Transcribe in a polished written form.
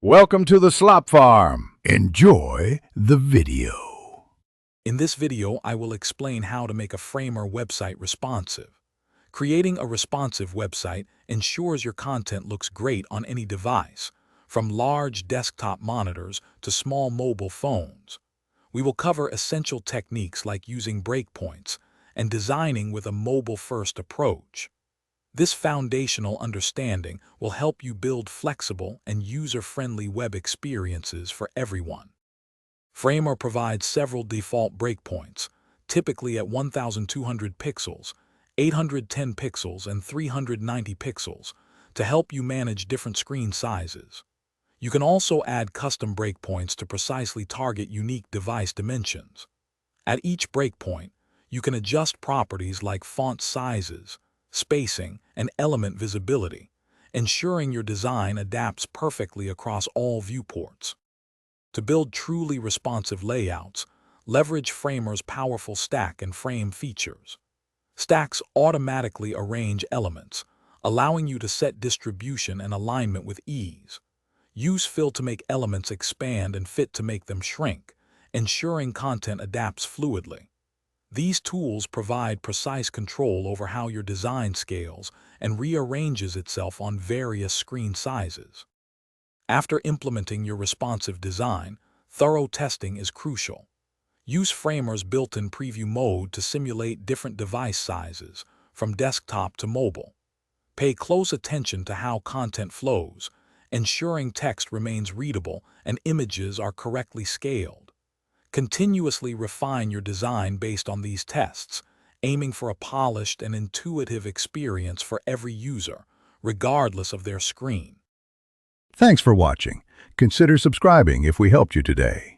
Welcome to the Slop Farm. Enjoy the video. In this video, I will explain how to make a Framer website responsive. Creating a responsive website ensures your content looks great on any device, from large desktop monitors to small mobile phones. We will cover essential techniques like using breakpoints and designing with a mobile-first approach. This foundational understanding will help you build flexible and user-friendly web experiences for everyone. Framer provides several default breakpoints, typically at 1200 pixels, 810 pixels, and 390 pixels, to help you manage different screen sizes. You can also add custom breakpoints to precisely target unique device dimensions. At each breakpoint, you can adjust properties like font sizes, spacing, and element visibility, ensuring your design adapts perfectly across all viewports. To build truly responsive layouts, leverage Framer's powerful stack and frame features. Stacks automatically arrange elements, allowing you to set distribution and alignment with ease. Use fill to make elements expand and fit to make them shrink, ensuring content adapts fluidly. These tools provide precise control over how your design scales and rearranges itself on various screen sizes. After implementing your responsive design, thorough testing is crucial. Use Framer's built-in preview mode to simulate different device sizes, from desktop to mobile. Pay close attention to how content flows, ensuring text remains readable and images are correctly scaled. Continuously refine your design based on these tests, aiming for a polished and intuitive experience for every user, regardless of their screen. Thanks for watching. Consider subscribing if we helped you today.